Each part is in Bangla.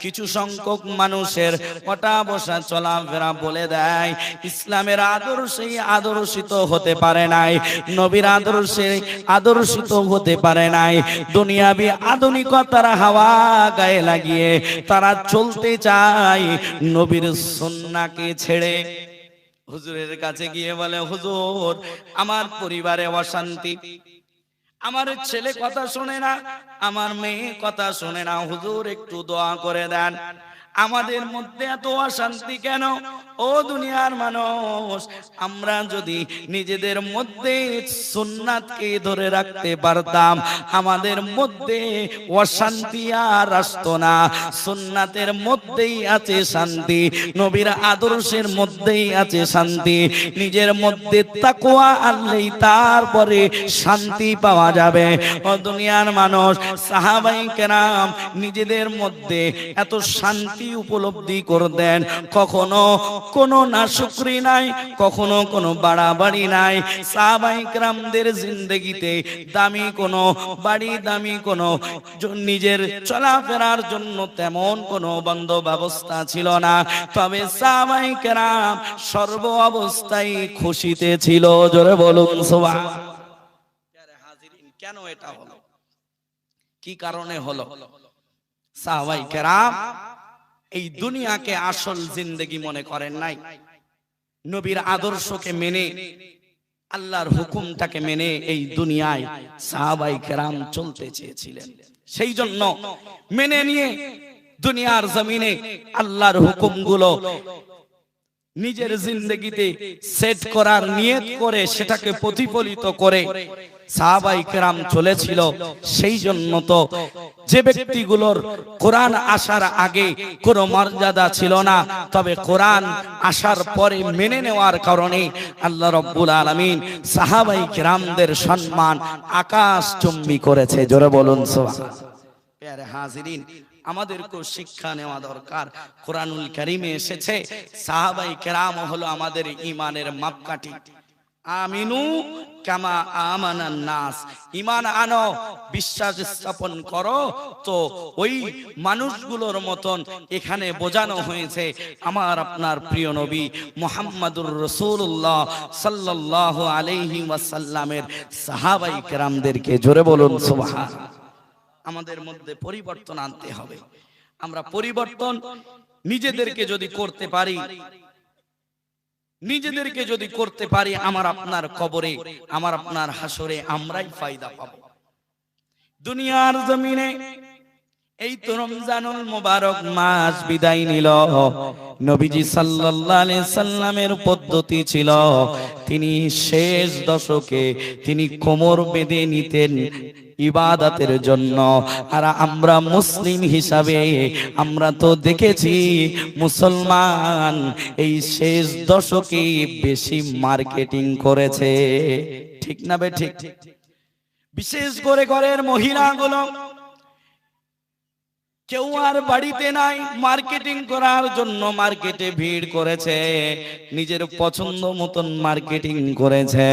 কিছু সংখ্যক মানুষের ওঠা বসা চলাফেরা বলে দেয় ইসলামের আদর্শে আদর্শিত হতে পারে নাই, নবীর আদর্শে আদর্শিত হতে পারে নাই। দুনিয়াবি আধুনিকতার হাওয়া গায়ে লাগিয়ে তারা চলতে চায় নবীর সুন্নাহকে ছেড়ে। হুজুরের কাছে গিয়ে বলে, হুজুর আমার পরিবারে অশান্তি, আমার ছেলে কথা শোনে না, আমার মেয়ে কথা শোনে না, হুজুর একটু দোয়া করে দেন। আমাদের মধ্যে এত অশান্তি কেন? ও দুনিয়ার মানুষ, আমরা যদি নিজেদের মধ্যে সুন্নাতকে ধরে রাখতে পারতাম, আমাদের মধ্যে অশান্তি আর আসতো না। সুন্নাতের মধ্যেই আছে শান্তি, নবীর আদর্শের মধ্যেই আছে শান্তি। নিজের মধ্যে তাকওয়া আনলেই তারপরে শান্তি পাওয়া যাবে। ও দুনিয়ার মানুষ, সাহাবায়ে কেরাম নিজেদের মধ্যে এত শান্তি উপলব্ধি করতেন, কখনো কোনো নাশুকরি নাই, কখনো কোনো বাড়াবাড়ি নাই। সাহাবায়ে কেরামদের জিন্দেগিতে দামি কোনো বাড়ি, দামি কোনো নিজের চলাফেরার জন্য তেমন কোনো বন্ধ ব্যবস্থা ছিল না। তবে সাহাবায়ে কেরাম সর্ব অবস্থায় খুশিতে ছিল। জোরে বলুন সুবহানাল্লাহ। কেন এটা হলো? কি কারণে হলো? সাহাবায়ে কেরাম এই দুনিয়াকে আসল জিন্দেগি মনে করেন নাই। নবীর আদর্শকে মেনে, আল্লাহর হুকুমটাকে মেনে এই দুনিয়ায় সাহাবায়ে কেরাম চলতে চেয়েছিলেন। সেই জন্য মেনে নিয়ে দুনিয়ার জমিনে আল্লাহর হুকুমগুলো নিজের জিন্দেগিতে সেট করার নিয়ত করে সেটাকে প্রতিফলিত করে সাহাবায়ে কেরাম চলেছিল। সেই জন্য তো যে ব্যক্তিগুলোর কোরআন আসার আগে কোনো মর্যাদা ছিল না, তবে কোরআন আসার পরে মেনে নেওয়ার কারণে আল্লাহ রাব্বুল আলামিন সাহাবায়ে কেরামদের সম্মান আকাশচুম্বী করেছে। জোরে বলুন সুবহানাল্লাহ। প্যারে হাজিরিন, আমাদেরকে শিক্ষা নেওয়া দরকার। কোরআনুল কারীমে এসেছে সাহাবায়ে কেরাম হলো আমাদের ঈমানের মাপকাঠি। আমিনু কামা আমানান নাস, ঈমান আনো, বিশ্বাস স্থাপন করো তো ওই মানুষগুলোর মতন। এখানে বোঝানো হয়েছে আমার আপনার প্রিয় নবী মুহাম্মদুর রাসূলুল্লাহ সাল্লাল্লাহু আলাইহি ওয়াসাল্লামের সাহাবায়ে কেরামদেরকে। জোরে বলুন সুবহানাল্লাহ। আমাদের মধ্যে পরিবর্তন আনতে হবে। আমরা পরিবর্তন নিজেদেরকে যদি করতে পারি, নিজেদেরকে যদি করতে পারি, আমার আপনার কবরে, আমার আপনার হাসরে আমরাই ফায়দা পাবো। দুনিয়ার জমিনে এই তো রমজানুল মুবারক মাস বিদায় নিল। নবীজি সাল্লাল্লাহু আলাইহি সাল্লামের পদ্ধতি ছিল, তিনি শেষ দশকে তিনি কোমর বেঁধে নিতেন ইবাদতের জন্য। আর আমরা মুসলিম হিসাবে আমরা তো দেখেছি মুসলমান এই শেষ দশকে বেশি মার্কেটিং করেছে, ঠিক না বে ঠিক? বিশেষ করে ঘরের মহিলাগুলো কেউ আর বাড়িতে নাই, মার্কেটিং করার জন্য মার্কেটে ভিড় করেছে, নিজের পছন্দ মতন মার্কেটিং করেছে।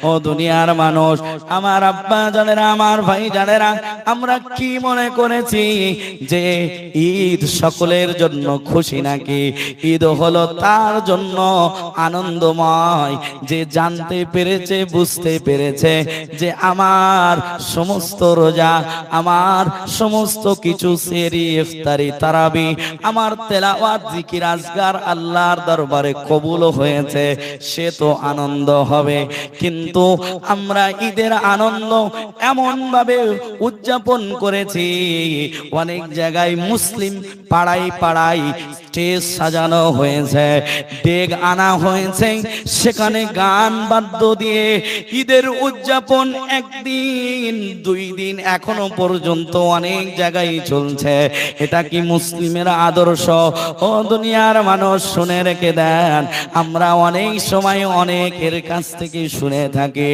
ও দুনিয়ার মানুষ, আমার আব্বা জানেরা, আমার ভাই জানেরা, আমরা কি মনে করেছি যে ঈদ সকলের জন্য খুশি নাকি? ঈদ হলো তার জন্য আনন্দময় যে জানতে পেরেছে, বুঝতে পেরেছে যে আমার সমস্ত রোজা, আমার সমস্ত কিছু সেরি, ইফতারি, তারাবি, আমার তেলাওয়াত, জিকির, আজকার আল্লাহর দরবারে কবুল হয়েছে, সে তো আনন্দ হবে। কিন্তু আমরা ঈদের আনন্দ এমন ভাবে উদযাপন করেছি, অনেক জায়গায় মুসলিম পাড়ায় পাড়ায় স্টেজ সাজানো হয়েছে, ডেগ আনা হয়েছে, সেখানে গান বাদ্য দিয়ে ঈদের উদযাপন একদিন দুই দিন এখনো পর্যন্ত অনেক জায়গায় চলছে। এটা কি মুসলিমের আদর্শ? ও দুনিয়ার মানুষ শুনে রেখে দেন, আমরা অনেক সময় অনেকের কাছ থেকে শুনে থাকি,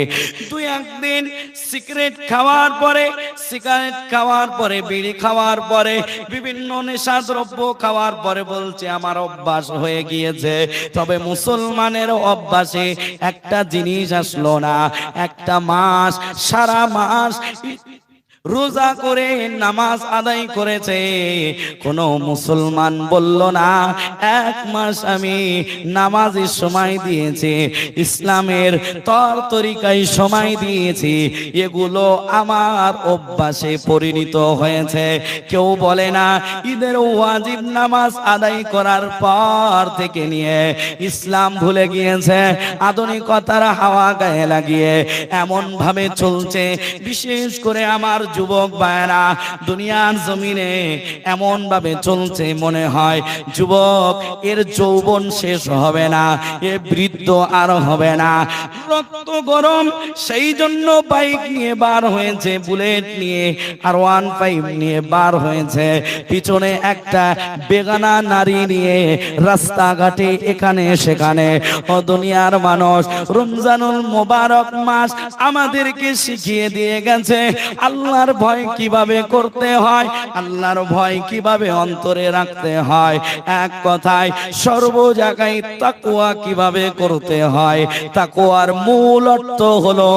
দুই একদিন সিগারেট খাওয়ার পরে, সিগারেট খাওয়ার পরে, বিড়ি খাওয়ার পরে, বিভিন্ন নেশাদ্রব্য খাওয়ার পরে বলছে আমার অভ্যাস হয়ে গিয়েছে। তবে মুসলমানের অভ্যাসে একটা জিনিস আসলো না, একটা মাস, সারা মাস রোজা করে নামাজ আদায় করেছে, কোন মুসলমান বলল না 1 মাস আমি নামাজের সময় দিয়েছি, ইসলামের তর তরিকায় সময় দিয়েছি, এগুলো আমার অভ্যাসে পরিণত হয়েছে। কেউ বলে না ঈদের ওয়াজিব নামাজ আদায় করার পর থেকে নিয়ে ইসলাম ভুলে গিয়েছে, আধুনিকতার হাওয়া গায়ে লাগিয়ে এমন ভাবে চলছে। বিশেষ করে আমার যুবক ভাইরা দুনিয়ার জমিনে এমন ভাবে চলছে মনে হয় যুবক এর যৌবন শেষ হবে না, এ বৃদ্ধ আর হবে না। রক্ত গরম, সেই জন্য বাইক নিয়ে বার হয়েছে, বুলেট নিয়ে আর 15 নিয়ে বার হয়েছে, পিছনে একটা বেগানা নারী নিয়ে রাস্তাঘাটে এখানে সেখানে। ও দুনিয়ার মানুষ, রমজানুল মোবারক মাস আমাদেরকে শিখিয়ে দিয়ে গেছে আল্লাহর ভয় কিভাবে করতে হয়, আল্লাহর ভয় কিভাবে অন্তরে রাখতে হয়। এক কথায় সর্ব জায়গায় তাকওয়া কিভাবে করতে হয়। তাকওয়ার মূল অর্থ হলো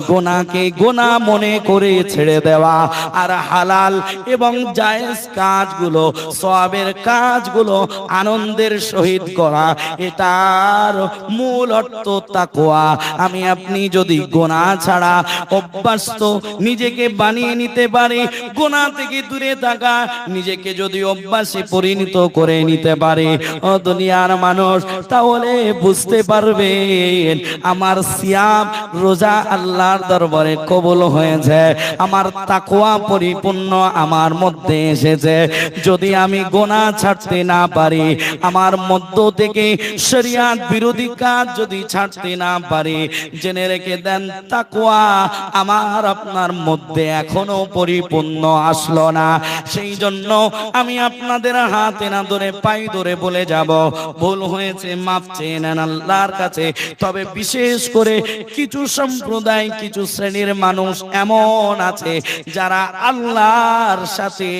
গুনাহকে গুনাহ মনে করে ছেড়ে দেওয়া, আর হালাল এবং জায়েজ কাজগুলো, সওয়াবের কাজগুলো আনন্দের সহিত করা, এটার মূল অর্থ তাকওয়া। আমি আপনি যদি গুনাহ ছাড়া অভ্যস্ত নিজেকে বানিয়ে নিতে পারি, গুনাহ থেকে দূরে থাকা নিজেকে যদি অভ্যাসে পরিণত করে নিতে পারি ও দুনিয়ার মানুষ, তাহলে বুঝতে পারবেন আমার সিয়াম রোজা আল্লাহর দরবারে কবুল হয়েছে, আমার তাকওয়া পরিপূর্ণ আমার মধ্যে এসেছে। যদি আমি গুনাহ ছাড়তে না পারি, আমার মধ্য থেকে শরিয়ত বিরোধী কাজ যদি ছাড়তে না পারি, জেনে রেখে দেন তাকওয়া আমার আপনার মধ্যে এখনো পরিপূর্ণ আসলো না। সেই জন্য আমি আপনাদের হাতে না ধরে পাই ধরে বলে যাব, ভুল হয়েছে মাফ চেয়ে নেন আল্লাহর কাছে। তবে বিশেষ করে কিছু সম্প্রদায়, কিছু শ্রেণীর মানুষ এমন আছে যারা আল্লাহর সাথে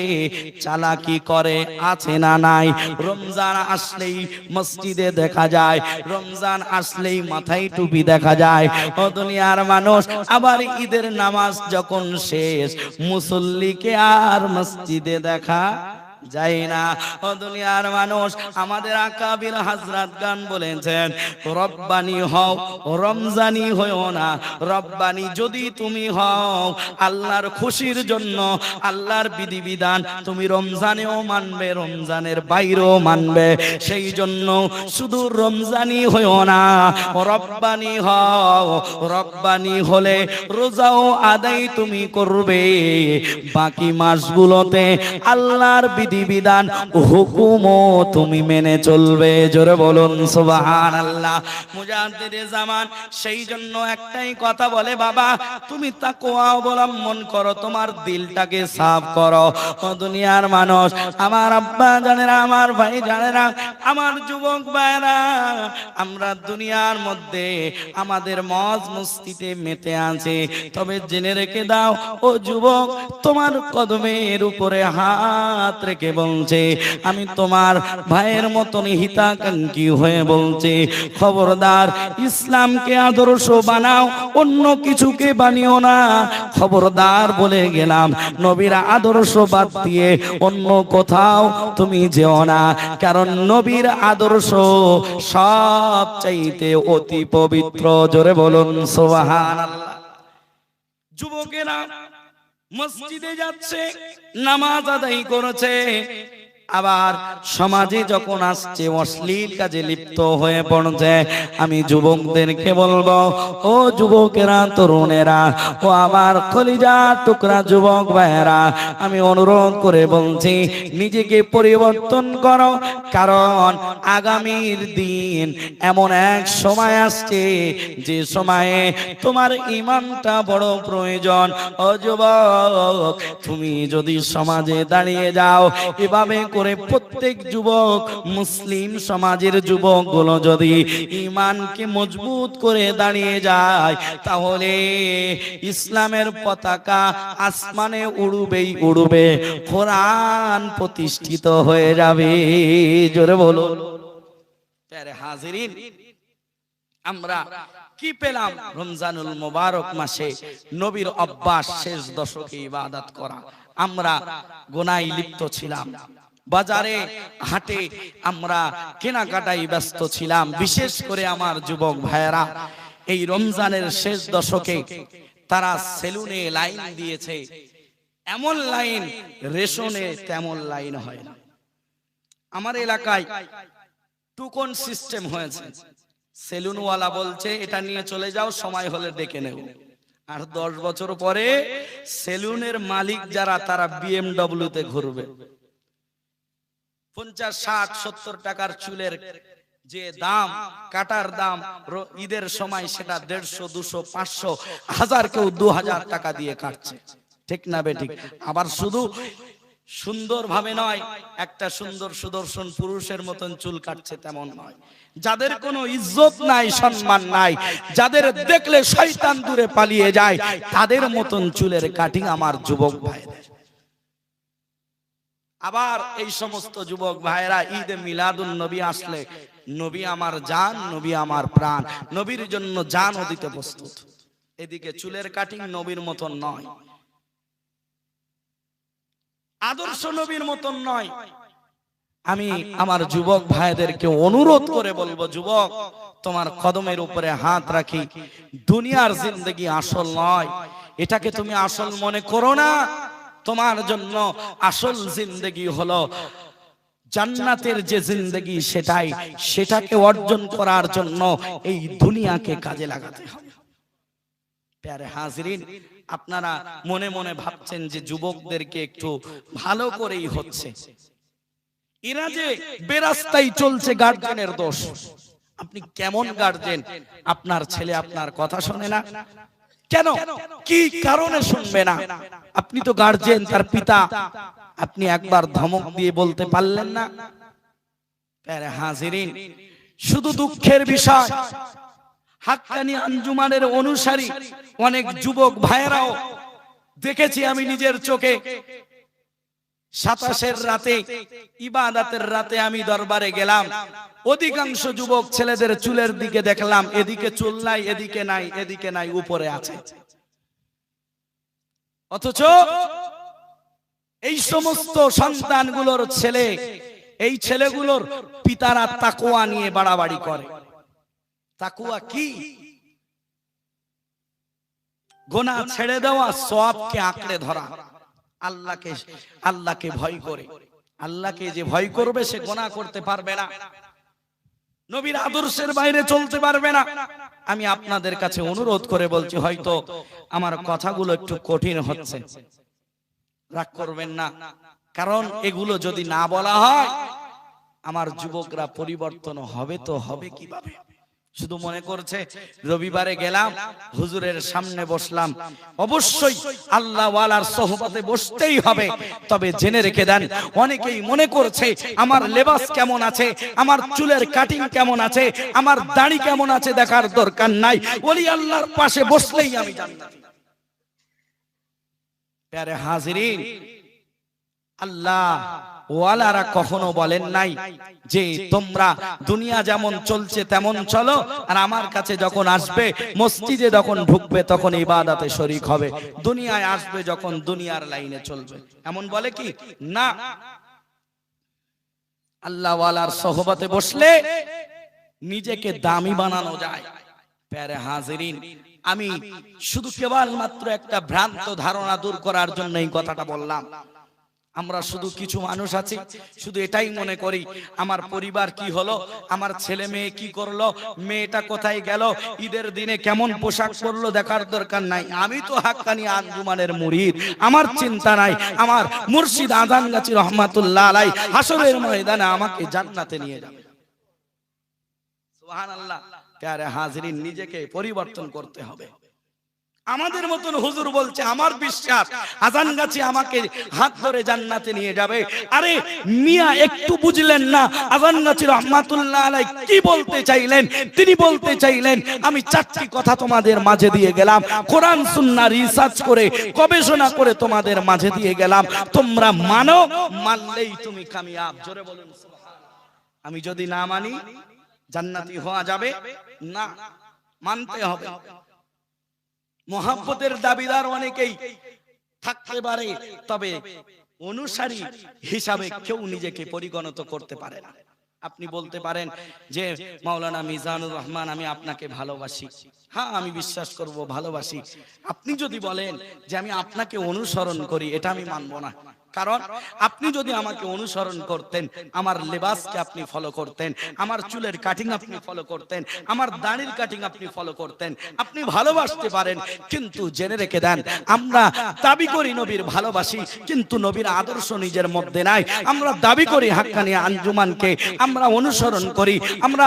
চালাকি করে, আছে না নাই? রমজান আসলেই মসজিদে দেখা যায়, রমজান আসলেই মাথায় টুপি দেখা যায় ও দুনিয়ার মানুষ। আবার ঈদের নামাজ যখন শেষ, মুসল্লিকে আর মসজিদে দেখা যায় না ও দুনিয়ার মানুষ। আমাদের আকাবির হযরত গান বলেছেন, রব্বানি হও রমজানি হইও না। রব্বানি যদি তুমি হও আল্লাহর খুশির জন্য, আল্লাহর বিধিবিধান তুমি রমজানেও মানবে, রমজানের বাইরেও মানবে। সেই জন্য শুধু রমজানি হইও না, রব্বানি হও। রব্বানি হলে রোজাও আদায় তুমি করবে, বাকি মাসগুলোতে আল্লাহর বিধিবিধান হুকুমও তুমি মেনে চলবে। জোরে বলুন সুবহানাল্লাহ। মুজাদ্দিদে জামান সেই জন্য একটাই কথা বলে, বাবা তুমি তাকওয়া অবলম্বন করো, তোমার দিলটাকে সাফ করো ও দুনিয়ার মানুষ। আমার আব্বা জানেরা, আমার ভাই জানেরা, আমার যুবক ভাইরা, আমরা দুনিয়ার মধ্যে আমাদের মজ মস্তিতে মেতে আছে। তবে জেনে রেখে দাও ও যুবক, তোমার কদমের উপরে হাত রেখে বলছে, আমি তোমার ভাইয়ের মতন হিতাকাঙ্ক্ষী হয়ে বলছে, খবরদার ইসলামকে আদর্শ বানাও, অন্য কিছুকে বানিও না। খবরদার বলে গেলাম, নবীর আদর্শ বাদ দিয়ে অন্য কোথাও তুমি যেও না, কারণ নবীর আদর্শ সব চাইতে অতি পবিত্র। জোরে বলুন সুবহানাল্লাহ। যুবকেরা মসজিদে যাচ্ছে, নামাজ আদায় করেছে, আবার সমাজে যখন আসছে অশ্লীল কাজে লিপ্ত হয়ে পড়ছে। আমি যুবকদেরকে বলবো, ও যুবকেরা, তরুণেরা, ও আমার কলিজার টুকরা যুবক ভাইয়েরা, আমি অনুরোধ করে বলছি, নিজেকে পরিবর্তন করো, কারণ আগামীর দিন এমন এক সময় আসছে যে সময়ে তোমার ঈমানটা বড় প্রয়োজন। ও যুবক, তুমি যদি সমাজে দাঁড়িয়ে যাও এভাবে করে, প্রত্যেক যুবক, মুসলিম সমাজের যুবক গুলো যদি ঈমানকে মজবুত করে দাঁড়িয়ে যায়, তাহলে ইসলামের পতাকা আসমানে উড়বেই উড়বে, কোরআন প্রতিষ্ঠিত হয়ে যাবে। জোরে বলো। প্যারে হাজিরিন, আমরা কি পেলাম? রমজানুল মুবারক মাসে নবীর অভ্যাস শেষ দশকে ইবাদত করা। আমরা গুনাহে লিপ্ত ছিলাম, বাজারে হাটে আমরা কেনাকাটায় ব্যস্ত ছিলাম। বিশেষ করে আমার যুবক ভাইয়েরা এই রমজানের শেষ দশকে তারা সেলুনে লাইন দিয়েছে, এমন লাইন, রেশনে তেমন লাইন হয় না। আমার এলাকায় টুকন সিস্টেম হয়েছে, সেলুনওয়ালা বলছে এটা নিয়ে চলে যাও, সময় হলে ডেকে নেব। আর 10 বছর পরে সেলুনের মালিক যারা তারা BMW তে ঘুরবে। 50, 60, 70 টাকার চুলের যে দাম, কাটার দাম ঈদের সময় সেটা 150, 200, 500, 1000, কেউ 2000 টাকা দিয়ে কাটছে। ঠিক না বেঠিক? আবার শুধু সুন্দর ভাবে নয়, একটা সুন্দর সুদর্শন পুরুষের মতন চুল কাটছে তেমন নয়। যাদের কোনো ইজ্জত নাই, সম্মান নাই, যাদের দেখলে শয়তান দূরে পালিয়ে যায়, তাদের মতন চুলের কাটিং আমার যুবক ভাইদের। আবার এই সমস্ত যুবক ভাইরা ঈদে মিলাদুন নবী আসলে, নবী আমার জান, নবী আমার প্রাণ, নবীর জন্য জানও দিতে প্রস্তুত। এদিকে চুলের কাটিং নবীর মতন নয়, আদর্শ নবীর মতন নয়। আমি আমার যুবক ভাইদেরকে অনুরোধ করে বলবো, যুবক তোমার কদমের উপরে হাত রাখি, দুনিয়ার জিন্দেগি আসল নয়, এটাকে তুমি আসল মনে করো না। তোমার জন্য আসল জিন্দেগি হলো জান্নাতের যে জিন্দেগি, সেটাকে অর্জন করার জন্য এই দুনিয়াকে কাজে লাগাতে হবে। প্যারে হাজিরিন, আপনারা মনে মনে ভাবছেন যে যুবকদেরকে একটু ভালো করেই হচ্ছে, এরা যে বেরাস্তাই চলছে, গার্জেনের দোষ। আপনি কেমন গার্জেন? আপনার ছেলে আপনার কথা শোনে না কেন? কি কারণে শুনবে না? আপনি তো গার্জেন, তার পিতা, আপনি একবার ধমক দিয়ে বলতে পারলেন না? প্যারে হাজিরিন, শুধু দুঃখের বিষয়, হাক্কানি আঞ্জুমানের অনুসারী অনেক যুবক ভাইয়েরাও দেখেছি আমি নিজের চোখে। 27-এর রাতে, ইবাদতের রাতে আমি দরবারে গেলাম, অধিকাংশ যুবক ছেলেদের চুলের দিকে দেখলাম, এদিকে চুল নাই, এদিকে নাই, এদিকে নাই, উপরে আছে। অথচ এই সমস্ত সন্তানগুলোর ছেলে, এই ছেলেগুলোর পিতারা তাকওয়া নিয়ে বাড়াবাড়ি করে। তাকওয়া কি? গুনাহ ছেড়ে দেওয়া, সওয়াবকে আঁকড়ে ধরা, আল্লাহকে ভয় করে। আল্লাহকে যে ভয় করবে সে গুনাহ করতে পারবে না, নবীর আদর্শের বাইরে চলতে পারবে না। আমি আপনাদের কাছে অনুরোধ করে বলছি, হয়তো আমার কথাগুলো একটু কঠিন হচ্ছে, রাগ করবেন না, কারণ এগুলো যদি না বলা হয় আমার যুবকরা পরিবর্তন হবে তো হবে কিভাবে? শুধু মনে করছে রবিবারে গেলাম, হুজুরের সামনে বসলাম, অবশ্যই আল্লাহ ওয়ালার সোহবতে বসতেই হবে। তবে জেনে রেখে দেন, অনেকেই মনে করছে আমার লেবাস কেমন আছে, আমার চুলের কাটিং কেমন আছে, আমার দাড়ি কেমন আছে দেখার দরকার নাই, ওলি আল্লাহর পাশে বসলেই আমি জান্নাতি। প্যারে হাজিরিন, আল্লাহ ওয়ালারা কখনো বলেন নাই যে তোমরা দুনিয়া যেমন চলছে তেমন চলো, আর আমার কাছে যখন আসবে, মসজিদে যখন ঢুকবে তখন ইবাদতে শরীক হবে, দুনিয়ায় আসবে যখন দুনিয়ার লাইনে চলবে। এমন বলে কি? না। আল্লাহ ওয়ালার সোহবতে বসলে নিজেকে দামি বানানো যায়। প্যারে হাজিরিন, আমি শুধু কেবলমাত্র একটা ভ্রান্ত ধারণা দূর করার জন্য এই কথাটা বললাম। আমরা শুধু কিছু মানুষ আছি, শুধু এটাই মনে করি আমার পরিবার কি হলো, আমার ছেলে মেয়ে কি করলো, মেয়েটা কোথায় গেল, ঈদের দিনে কেমন পোশাক পরলো দেখার দরকার নাই। আমি তো হাক্কানি আঞ্জুমানের মুরিদ, আমার চিন্তা নাই আমার মুর্শিদ আজানগাছি রহমাতুল্লাহ আলাইহি হাসরের ময়দানে আমাকে জান্নাতে নিয়ে যাবে। সুবহানাল্লাহ। প্যারে হাজিরিন, নিজেকে পরিবর্তন করতে হবে। আমাদের মতন হুজুর বলছে, আমার বিশ্বাস আজানগাছি আমাকে হাত ধরে জান্নাতে নিয়ে যাবে। আরে মিয়া, একটু বুঝলেন না আজানগাছি রহমাতুল্লাহ আলাইহি কি বলতে চাইলেন? তিনি বলতে চাইলেন, আমি 4টি কথা তোমাদের মাঝে দিয়ে গেলাম, কোরআন সুন্নাহ রিসার্চ করে গবেষণা করে তোমাদের মাঝে দিয়ে গেলাম, তোমরা মানো, মানলেই তুমি কামিয়াব। জোরে বলুন সুবহানাল্লাহ। আমি যদি না মানি, জান্নাতি হওয়া যাবে না, মানতে হবে। মহব্বতের দাবিদার অনেকেই থাকতে পারে, তবে অনুসারী হিসাবে কেউ নিজেকে পরিগণিত করতে পারে না। আপনি বলতে পারেন যে মাওলানা মিজানুর রহমান আমি আপনাকে ভালোবাসি, হ্যাঁ আমি বিশ্বাস করব ভালোবাসি। আপনি যদি বলেন যে আমি আপনাকে অনুসরণ করি, এটা আমি মানব না। কারণ আপনি যদি আমাকে অনুসরণ করতেন, আমার লেবাসকে আপনি ফলো করতেন, আমার চুলের কাটিং আপনি ফলো করতেন, আমার দাড়ির কাটিং আপনি ফলো করতেন, আপনি ভালোবাসতে পারেন। কিন্তু জেনে রেখে দেন, আমরা দাবি করি নবীর ভালোবাসি, কিন্তু নবীর আদর্শ নিজের মধ্যে নাই। আমরা দাবি করি হাক্কানি আঞ্জুমানকে আমরা অনুসরণ করি, আমরা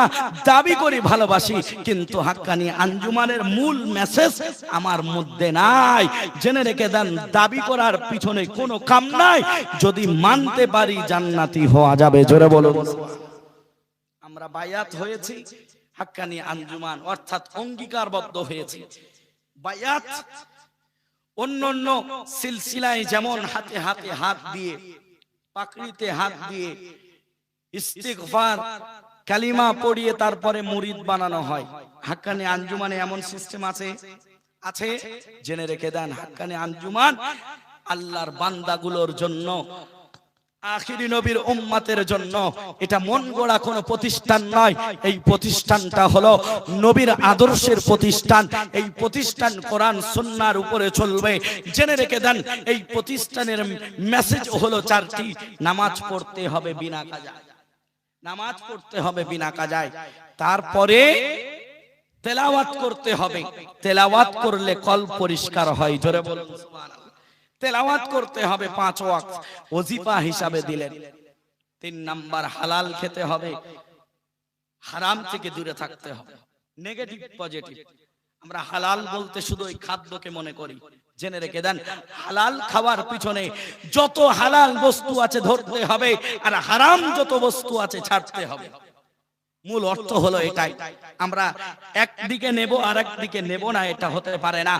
দাবি করি ভালোবাসি, কিন্তু হাক্কানি আঞ্জুমানের মূল মেসেজ আমার মধ্যে নাই। জেনে রেখে দেন, দাবি করার পিছনে কোনো কাম নাই। যদি মানতে পারি জান্নাতি হওয়া যাবে। জোরে বলুন। আমরা বায়াত হয়েছি হাক্কানি আঞ্জুমান, অর্থাৎ অঙ্গীকারবদ্ধ হয়েছি। বায়াত অন্যান্য সিলসিলায় যেমন হাতে হাতে হাত দিয়ে, পাকড়িতে হাত দিয়ে ইস্তিগফার কালিমা পড়িয়ে তারপরে মুরিদ বানানো হয়, হাক্কানি আঞ্জুমানে এমন সিস্টেম আছে? আছে। জেনে রেখে দেন, হাক্কানি আঞ্জুমান আল্লাহর বান্দাগুলোর জন্য, আখিরি নবীর উম্মতের জন্য এটা মন গড়া কোনো প্রতিষ্ঠান নয়। এই প্রতিষ্ঠানটা হলো নবীর আদর্শের প্রতিষ্ঠান। এই প্রতিষ্ঠান কোরআন সুন্নাহর উপরে চলবে। জেনে রেখে দেন, এই প্রতিষ্ঠানের মেসেজ হলো চারটি। নামাজ পড়তে হবে বিনা কাজায়, নামাজ পড়তে হবে বিনা কাজায়। তারপরে তেলাওয়াত করতে হবে, তেলাওয়াত করলে কলব পরিষ্কার হয়। জোরে বলুন সুবহানাল্লাহ। তেলাওয়াত করতে হবে 5 ওয়াক্ত, ওজিফা হিসাবে দিলেন। 3 নাম্বার, হালাল খেতে হবে, হারাম থেকে দূরে থাকতে হবে। নেগেটিভ পজিটিভ, আমরা হালাল বলতে শুধু ওই খাদ্যকে মনে করি। জেনে রেখে দেন, হালাল খাওয়ার পিছনে যত হালাল বস্তু আছে ধরতে হবে, আর হারাম যত বস্তু আছে ছাড়তে হবে। মূল অর্থ হলো এটাই। আমরা একদিকে নেব আর একদিকে নেব না, এটা হতে পারে না।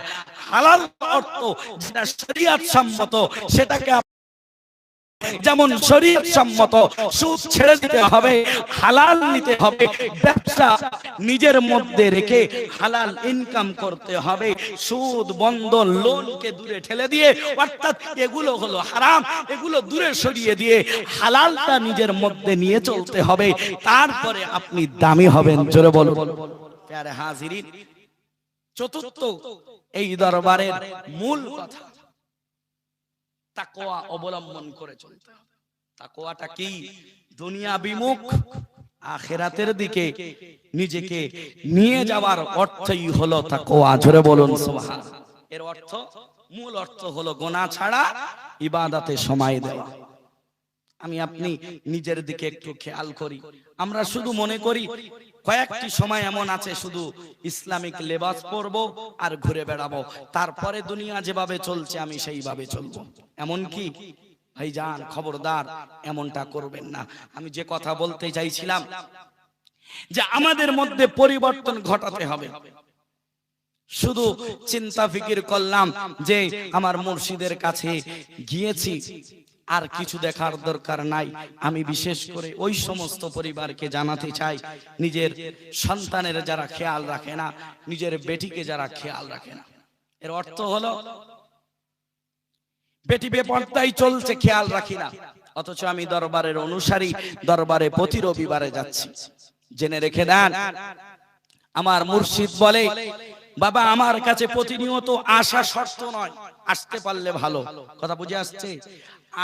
হালাল অর্থ যেটা শরীয়ত সম্মত সেটাকে যেমন শরীয়ত সম্মত সুদ ছেড়ে দিতে হবে, হালাল নিতে হবে। ব্যবসা নিজের মধ্যে রেখে হালাল ইনকাম করতে হবে। সুদ, বন্ধন, লোনকে দূরে ঠেলে দিয়ে, অর্থাৎ এগুলো হলো হারাম, এগুলো দূরে সরিয়ে দিয়ে হালালটা নিজের মধ্যে নিয়ে চলতে হবে। তারপরে আপনি দামি হবেন। জোরে বলুন। প্যারে হাজিরিন, চতুর্থ এই দরবারের মূল কথা, তাকওয়া অবলম্বন করে চলতে হবে। তাকওয়াটা কি? দুনিয়া বিমুখ আখিরাতের দিকে নিজেকে নিয়ে যাওয়ার অর্থই হলো তাকওয়া। জোরে বলুন সুবহানাল্লাহ। এর অর্থ, মূল অর্থ হলো গুনাহ ছাড়া ইবাদতে সময় দেওয়া। আমি আপনি নিজের দিকে একটু খেয়াল করি। আমরা শুধু মনে করি কয়েকটি সময় এমন আছে শুধু ইসলামিক লেবাস পরবো আর ঘুরে বেড়াবো, তারপরে দুনিয়া যেভাবে চলছে আমি সেইভাবে চলবো। এমন কি ভাইজান? খবরদার, এমনটা করবেন না। আমি যে কথা বলতে চাইছিলাম যে আমাদের মধ্যে পরিবর্তন ঘটাতে হবে। শুধু চিন্তা ফিকির করলাম যে আমার মুর্শিদের কাছে গিয়েছি, আর কিছু দেখার দরকার নাই। আমি বিশেষ করে ওই সমস্ত পরিবারকে জানাতে চাই, নিজের সন্তানের যারা খেয়াল রাখে না, নিজের বেটিকে যারা খেয়াল রাখে না। এর অর্থ হলো বেটি বেপরদাই চলছে, খেয়াল রাখি না, অথচ আমি দরবারের অনুসারী, দরবারে প্রতি রবিবারে যাচ্ছি। জেনে রেখে দেন, আমার মুর্শিদ বলে, বাবা আমার কাছে প্রতিনিয়ত আসা শর্ত নয়, আসতে পারলে ভালো। কথা বুঝে আসছে?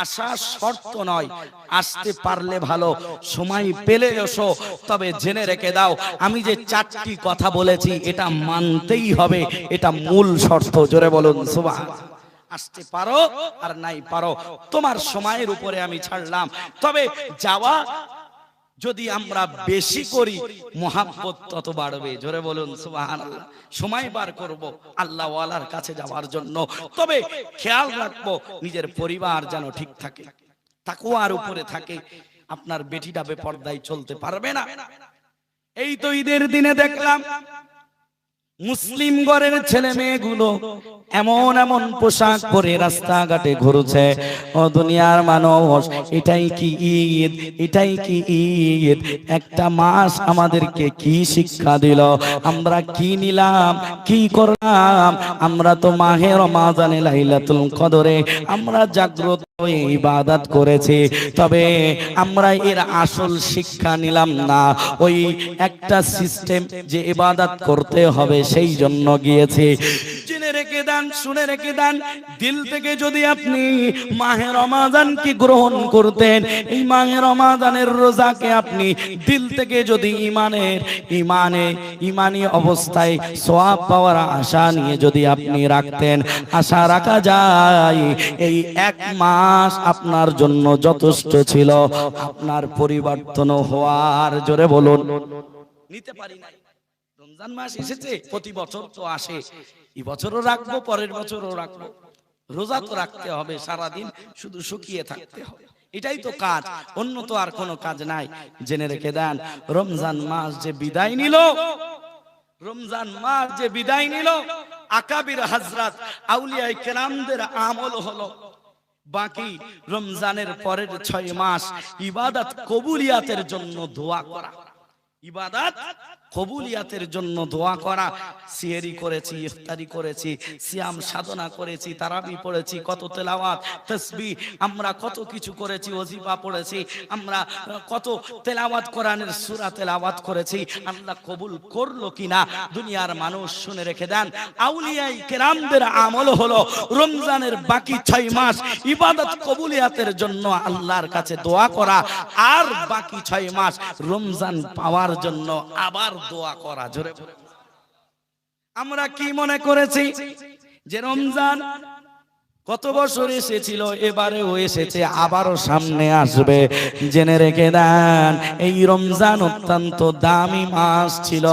আসা শর্ত নয়, আসতে পারলে ভালো, সময় পেলে এসো। তবে জেনে রেখে দাও, আমি যে 4টি কথা বলেছি এটা মানতেই হবে, এটা মূল শর্ত। জোরে বলুন সুবহানাল্লাহ। আসতে পারো আর নাই পারো, তোমার সময়ের উপরে আমি ছাড়লাম। তবে যাওয়া যদি আমরা বেশি করি, মহাব্বত তত বাড়বে। জোরে বলুন সুবহানাল্লাহ। সময় বার করব আল্লাহ ওয়ালার কাছে যাওয়ার জন্য, তবে খেয়াল রাখবো নিজের পরিবার যেন ঠিক থাকে, তাকওয়ার উপরে থাকে। আপনার বেটিটা বেপরদায় চলতে পারবে না। এই তো ঈদের দিনে দেখলাম মুসলিম ঘরের ছেলে মেয়েগুলো এমন এমন পোশাক পরে রাস্তাঘাটে ঘুরছে। ও দুনিয়ার মানুষ, এটাই কি ঈদ? এটাই কি ঈদ? একটা মাস আমাদেরকে কি শিক্ষা দিল? আমরা কি নিলাম, কি করলাম? আমরা তো মাহে রমাদানে লাইলাতুল কদরে আমরা জাগ্রত হয়ে ইবাদত করেছি, তবে আমরা এর আসল শিক্ষা নিলাম না। ওই একটা সিস্টেম যে ইবাদত করতে হবে সেই জন্য গিয়েছি। জেনে রেখে দেন, শুনে রেখে দেন, দিল থেকে যদি আপনি মাহে রমাদানকে গ্রহণ করতেন, এই মাহে রমাদানের রোজাকে আপনি দিল থেকে যদি ইমানি অবস্থায় সওয়াব পাওয়ার আশা নিয়ে যদি আপনি রাখতেন, আশা রাখা যায় এই এক মাস আপনার জন্য যথেষ্ট ছিল আপনার পরিবর্তন হওয়ার। জোরে বলুন। নিতে পারি না, রমজান মাস এসেছে, প্রতি বছর তো আসে, এই বছরও রাখবো, পরের বছরও রাখবো। রোজা তো রাখতে হবে, সারাদিন শুধু শুকিয়ে থাকতে হবে, এটাই তো কাজ, অন্য তো আর কোনো কাজ নাই। জেনে রেখে দেন, রমজান মাস যে বিদায় নিল, রমজান মাস যে বিদায় নিল, আকাবির হযরত আউলিয়ায়ে কেরামদের আমল হলো বাকি রমজানের পরের 6 মাস ইবাদত কবুলিয়াতের জন্য দোয়া করা, ইবাদত কবুলিয়াতের জন্য দোয়া করা। সিহরি করেছি, ইফতারি করেছি, সিয়াম সাধনা করেছি, তারাবি পড়েছি, কত তেলাওয়াত তাসবিহ, আমরা কত কিছু করেছি, ওজিফা পড়েছি, আমরা কত তেলাওয়াত, কোরআনের সূরা তেলাওয়াত করেছি, আল্লাহ কবুল করলো কিনা? দুনিয়ার মানুষ শুনে রেখে দেন, আউলিয়ায়ে কেরামদের আমল হলো রমজানের বাকি 6 মাস ইবাদত কবুলিয়াতের জন্য আল্লাহর কাছে দোয়া করা, আর বাকি 6 মাস রমজান পাওয়ার জন্য আবার দোয়া করা। জোরে আমরা কি মনে করেছি যে রমজান কত বছর এসেছিল, এবারেও এসেছে, আবারও সামনে আসবে। জেনে রেখে দেন, এই রমজান অত্যন্ত দামি মাস ছিল,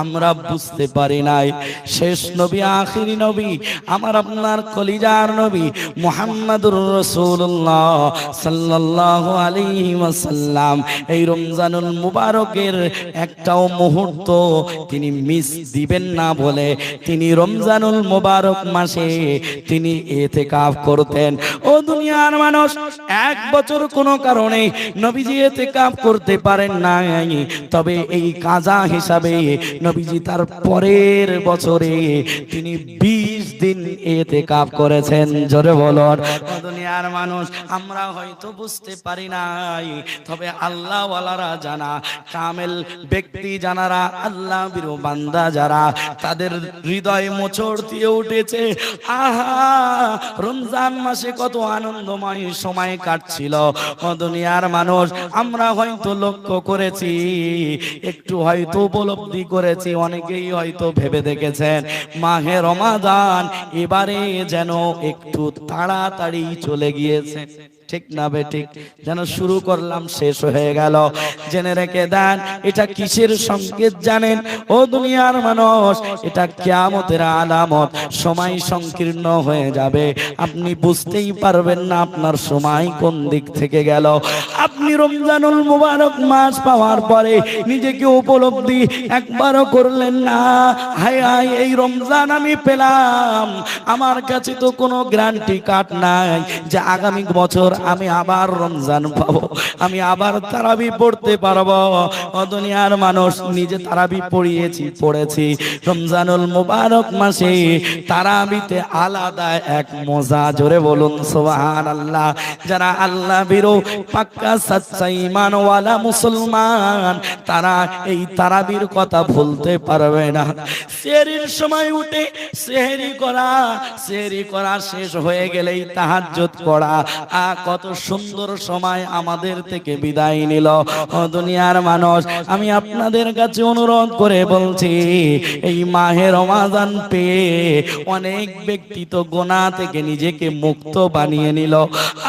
আমরা বুঝতে পারি নাই। শেষ নবী, আখিরি নবী, আমার আপনার কলিজার নবী মুহাম্মদুর রাসূলুল্লাহ সাল্লাল্লাহু আলাইহি ওয়াসাল্লাম এই রমজানুল মুবারকের একটাও মুহূর্ত তিনি মিস দিবেন না বলে তিনি রমজানুল মুবারক মাসে তিনি ইতিকাফ করতেন। ও দুনিয়ার মানুষ, 1 বছর কোনো কারণে নবীজি ইতিকাফ করতে পারেন নাই, তবে এই কাজা হিসাবে নবীজি তার পরের বছরে তিনি 20 দিন ইতিকাফ করেছেন। জোরে বলুন। ও দুনিয়ার মানুষ, আমরা হয়তো বুঝতে পারি নাই, তবে আল্লাহ ওয়ালারা জানা, কামেল ব্যক্তি জানারা, আল্লাহ বিরু বান্দা যারা, তাদের হৃদয় মোচড় দিয়ে উঠেছে, আহা রমজান মাসে কত আনন্দময় সময় কাটছিল। ও দুনিয়ার মানুষ, আমরা হয়তো লক্ষ্য করেছি, একটু হয়তো উপলব্ধি করেছি, অনেকেই হয়তো ভেবে দেখেছেন মাহে রমাদান এবারে যেন একটু তাড়াতাড়ি চলে গিয়েছে। ঠিক না বেঠিক? যেন শুরু করলাম শেষ হয়ে গেল। জেনে রেখে দেন, এটা কিসের সংকেত জানেন? ও দুনিয়ার মানুষ, এটা কিয়ামতের আলামত। সময় সংকীর্ণ হয়ে যাবে, আপনি বুঝতেই পারবেন না আপনার সময় কোন দিক থেকে গেল। আপনি রমজানুল মুবারক মাস পাওয়ার পরে নিজেকে উপলব্ধি একবারও করলেন না, হায় হায় এই রমজান আমি পেলাম, আমার কাছে তো কোনো গ্যারান্টি কার্ড নাই যে আগামী বছর আমি আবার রমজান পাবো, আমি আবার তারাবি পড়তে পারবো। ও দুনিয়ার মানুষ, নিজে তারাবি পড়েছি রমজানুল মুবারক মাসে, তারাবিতে আলাদা এক মজা। জোরে বলুন সুবহানাল্লাহ। যারা আল্লাহ বিরো পাক্কা সচ্চা ঈমানওয়ালা মুসলমান, তারা এই তারাবির কথা ভুলতে পারবে না। সেহরির সময় উঠে সেহরি করা শেষ হয়ে গেলেই তাহাজ্জুদ পড়া, কত সুন্দর সময় আমাদের থেকে বিদায় নিল। ও দুনিয়ার মানুষ, আমি আপনাদের কাছে অনুরোধ করে বলছি, এই মাহে রমাদান পেয়ে অনেক ব্যক্তি তো গুনাহ থেকে নিজেকে মুক্ত বানিয়ে নিল।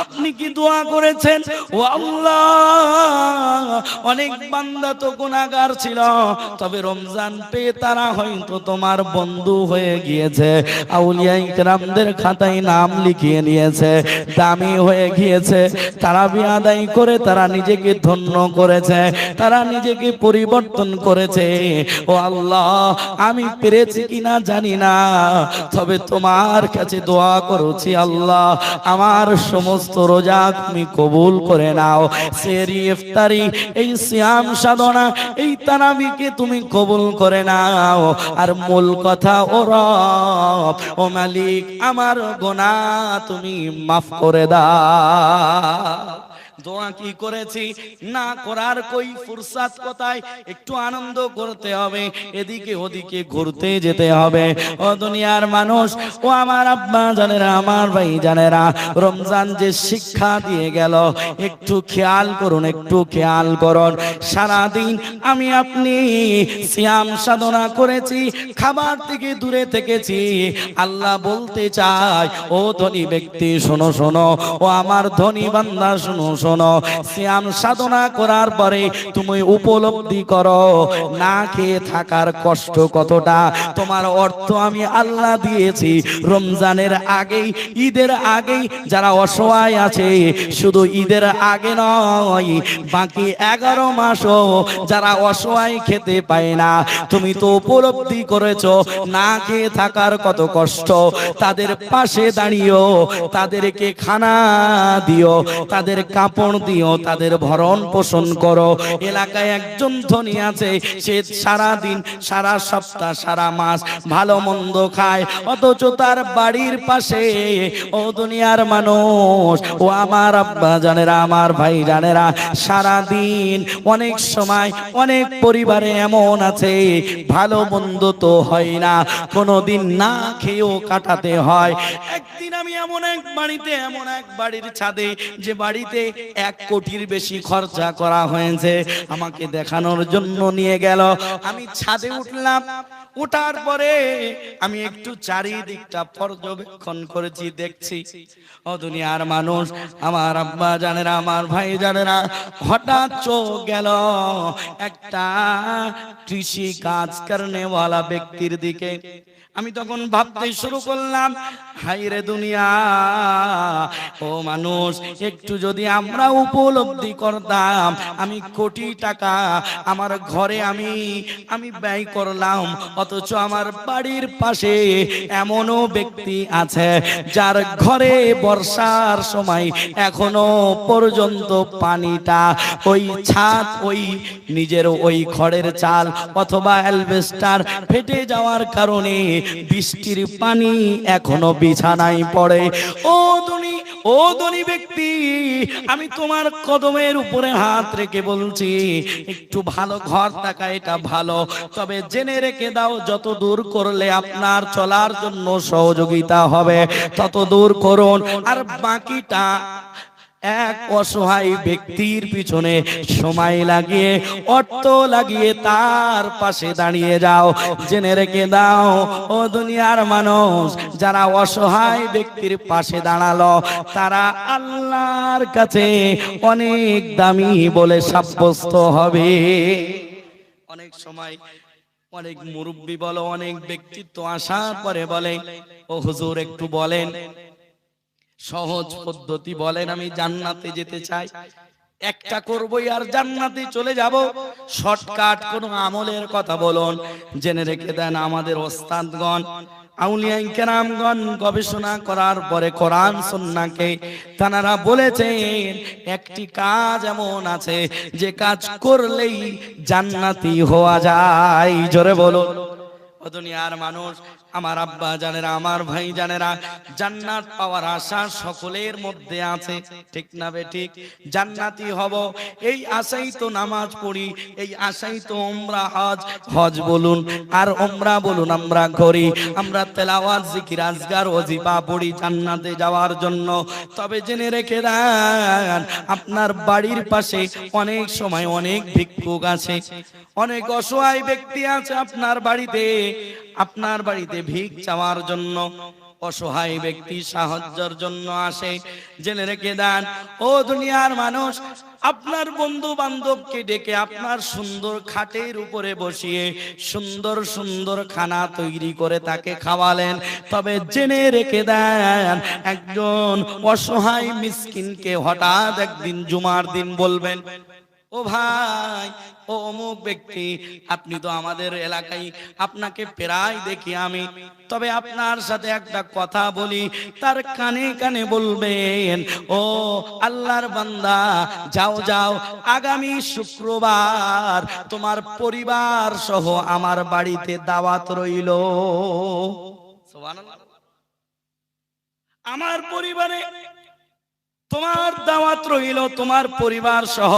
আপনি কি দোয়া করেছেন? ও আল্লাহ, অনেক বান্দা তো গুনাহগার ছিল, তবে রমজান পেয়ে তারা হয়তো তোমার বন্ধু হয়ে গিয়েছে, আউলিয়া ইকরামদের খাতায় নাম লিখিয়ে নিয়েছে, দামি হয়ে গিয়ে গিয়েছে, তারাবি আদায় করে তারা নিজেকে ধন্য করেছে, তারা নিজেকে পরিবর্তন করেছে। ও আল্লাহ, আমি পেরেছি কিনা জানি না, তবে তোমার কাছে দোয়া করছি আল্লাহ, আমার সমস্ত রোজা তুমি কবুল করে নাও। সেহরি ইফতারি এই সিয়াম সাধনা এই তারাবিকে তুমি কবুল করে নাও। আর মূল কথা, ও রব, ও মালিক, আমার গুনাহ তুমি মাফ করে দাও। দোয়া কি করেছি, না করার কই ফুরসাত কোথায়? একটু আনন্দ করতে হবে, এদিকে ওদিকে ঘুরতে যেতে হবে। ও দুনিয়ার মানুষ, ও আমার আব্বা জানেরা, আমার ভাই জানেরা, রমজান যে শিক্ষা দিয়ে গেল, একটু খেয়াল করুন, একটু খেয়াল করুন। সারাদিন আমি আপনি সিয়াম সাধনা করেছি, খাবার থেকে দূরে থেকেছি। আল্লাহ বলতে চায়, ও ধনী ব্যক্তি শোনো শোনো, ও আমার ধনী বান্দা শোনো শোনো, সিয়াম সাধনা করার পরে তুমি উপলব্ধি করো না খেয়ে থাকার কষ্ট কতটা। তোমার অর্থ আমি আল্লাহ দিয়েছি রমজানের আগেই, ঈদের আগেই। যারা অসহায় আছে, শুধু ঈদের আগে নয়, বাকি 11 মাসও যারা অসহায় খেতে পায় না, তুমি তো উপলব্ধি করেছো না খেয়ে থাকার কত কষ্ট। তাদের পাশে দাঁড়িয়েও তাদেরকে খানা দিও, তাদের কাপড় দিও, তাদের ভরণ পোষণ করো। এলাকায় একজন ধনী আছে, সে সারা দিন, সারা সপ্তাহ, সারা মাস ভালো মন্দ খায়, অথচ তার বাড়ির পাশে, ও দুনিয়ার মানুষ, ও আমার আব্বা জানেরা, আমার ভাই জানেরা, সারা দিন অনেক সময় অনেক পরিবারে এমন আছে, ভালো মন্দ তো হয় না, কোনোদিন না খেয়েও কাটাতে হয়। একদিন আমি এমন এক বাড়িতে, এমন এক বাড়ির ছাদে, যে বাড়িতে 1 কোটির বেশি খরচা করা হয়েছে, আমাকে দেখানোর জন্য নিয়ে গেল। আমি ছাদে উঠলাম, উঠার পরে আমি একটু চারিদিকটা পর্যবেক্ষণ করেছি, দেখছি, ও দুনিয়ার মানুষ, আমার আব্বা জানেরা, আমার ভাই জানেরা, হঠাৎ চোখ গেল একটা কৃষি কাজ করনেওয়ালা ব্যক্তির দিকে। আমি তখন ভাবতে শুরু করলাম, হায় রে দুনিয়া, ও মানুষ, একটু যদি আমরা উপলব্ধি করতাম, আমি কোটি টাকা আমার ঘরে আমি ব্যয় করলাম, অথচ আমার বাড়ির পাশে এমনও ব্যক্তি আছে যার ঘরে বর্ষার সময় এখনো পর্যন্ত পানিটা, ওই ছাদ, ওই নিজের ওই খড়ের চাল অথবা অ্যালবেস্টার ফেটে যাওয়ার কারণে বৃষ্টির পানি এখনো বিছানায় পড়ে। ও ধনী ব্যক্তি, আমি তোমার কদমের উপরে হাত রেখে বলছি, একটু ভালো ঘর থাকা এটা ভালো, তবে জেনে রেখে দাও, যত দূর করলে আপনার চলার জন্য সহযোগিতা হবে তত দূর করুন, আর বাকিটা এক অসহায় ব্যক্তির পিছনে সময় লাগিয়ে, অর্থ লাগিয়ে তার পাশে দাঁড়িয়ে যাও। জেনে রেখে দাও, ও দুনিয়ার মানুষ, যারা অসহায় ব্যক্তির পাশে দাঁড়ালো, তারা আল্লাহর কাছে অনেক দামি বলে সাব্যস্ত হবে। অনেক সময় অনেক মুরব্বী বলো, অনেক ব্যক্তিত্ব আসার পরে বলে, ও হুজুর একটু বলেন, সহজ পদ্ধতি বলেন, আমি জান্নাতে যেতে চাই, একটা করবই আর জান্নাতে চলে যাব, শর্টকাট কোন আমলের কথা বলুন। জেনে রেখে দেন, আমাদের ওস্তাদগণ, আউলিয়া কেরামগণ গবেষণা করার পরে কোরআন সুন্নাহকে তারা বলেছেন, একটি কাজ এমন আছে যে কাজ করলেই জান্নাতি হওয়া যায়। জোরে বলো। ও দুনিয়ার মানুষ, আমার আব্বা জানেরা, আমার ভাই জানেরা, জান্নাত পাওয়ার আশা সকলের মধ্যে আছে, ঠিক না বেঠিক? জান্নাতি হব এই আশাই তো নামাজ পড়ি, এই আশাই তো উমরা হজ বলুন আর উমরা বলুন আমরা করি, আমরা তেলাওয়াত, জিকির, আজকার, ওয়াজিফা পড়ি জান্নাতে যাওয়ার জন্য। তবে জেনে রেখে দেন, আপনার বাড়ির পাশে অনেক সময় অনেক ভিক্ষুক আছে, অনেক অসহায় ব্যক্তি আছে আপনার বাড়িতে ভিক চাওয়ার জন্য। অসহায় ব্যক্তি সাহায্যের জন্য আসে। জেনে রেখে দেন ও দুনিয়ার মানুষ, আপনার বন্ধু বান্ধবকে ডেকে আপনার সুন্দর খাটের উপরে বসিয়ে সুন্দর সুন্দর খানা তৈরি করে তাকে খাওয়ালেন, তবে জেনে রেখে দেন একজন অসহায় মিসকিনকে হঠাৎ একদিন জুমার দিন বলবেন, ও ভাই, ও অমুক ব্যক্তি, আপনি তো আমাদের এলাকায়, আপনাকে প্রায় দেখি আমি, তবে আপনার সাথে একটা কথা বলি। তার কানে কানে বলবেন, ও আল্লাহর বান্দা, যাও যাও, আগামী শুক্রবার তোমার পরিবার সহ আমার বাড়িতে দাওয়াত রইল। সুবহানাল্লাহ। আমার পরিবারে তোমার দাওয়াত রইল, তোমার পরিবার সহ।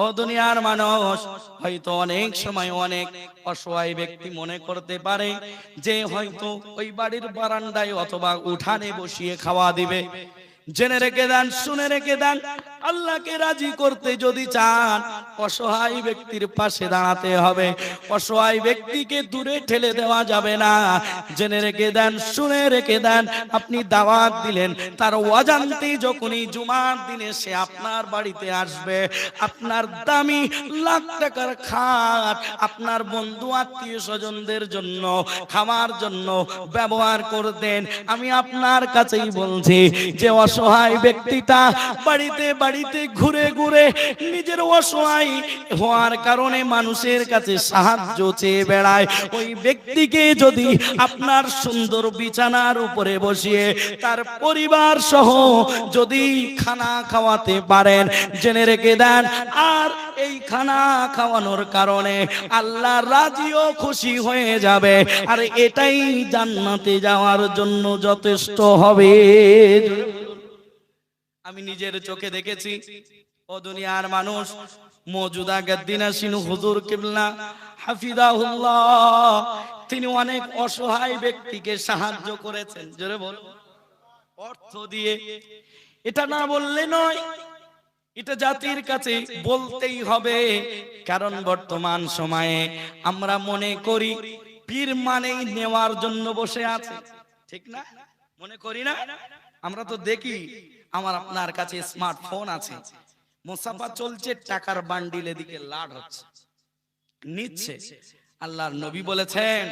ও দুনিয়ার মানুষ, হয়তো অনেক সময় অনেক অসহায় ব্যক্তি মনে করতে পারে যে হয়তো ওই বাড়ির বারান্দায় অথবা উঠানে বসিয়ে খাওয়া দিবে। জেনে রেখে দেন, শুনে রেখে দেন, আল্লাহকে রাজি করতে যদি চান অসহায় ব্যক্তির পাশে দাঁড়াতে হবে, অসহায় ব্যক্তিকে দূরে ঠেলে দেওয়া যাবে না। জেনে রেখে দেন, শুনে রেখে দেন, আপনি দাওয়াত দিলেন, তার অজান্তে যখনই জুমার দিনে সে আপনার বাড়িতে আসবে, আপনার দামি লাখ টাকার খাট আপনার বন্ধু আত্মীয় স্বজনদের জন্য খাওয়ার জন্য ব্যবহার করতেন, আমি আপনার কাছেই বলছি যে অসহায় ব্যক্তিটা বাড়িতে বাড়িতে ঘুরে ঘুরে নিজের অসহায় হওয়ার কারণে মানুষের কাছে সাহায্য চেয়ে বেড়ায়, ওই ব্যক্তিকে যদি আপনার সুন্দর বিছানার উপরে বসিয়ে তার পরিবার সহ যদি খানা খাওয়াতে পারেন, জেনে রেখে দেন, আর এই খানা খাওয়ানোর কারণে আল্লাহ রাজি ও খুশি হয়ে যাবে, আর এটাই জান্নাতে যাওয়ার জন্য যথেষ্ট হবে। আমি নিজের চোখে দেখেছি। ও দুনিয়ার মানুষ, মওজুদা গদ্দিনাসিন হুজুর কিবলা হাফিজাহুল্লাহ, তিনি অনেক অসহায় ব্যক্তিকে সাহায্য করেছেন। জোরে বলো, অর্থ দিয়ে। এটা না বললে নয়, এটা জাতির কাছে বলতেই হবে, কারণ বর্তমান সময়ে আমরা মনে করি পীর মানেই নেওয়ার জন্য বসে আছে, ঠিক না? মনে করি না? আমরা তো দেখি, আমার আপনার কাছে স্মার্টফোন আছে, মুসাফা চলছে, টাকার বান্ডিল এদিকে লাড হচ্ছে, নিচ্ছে। আল্লাহর নবী বলেছেন,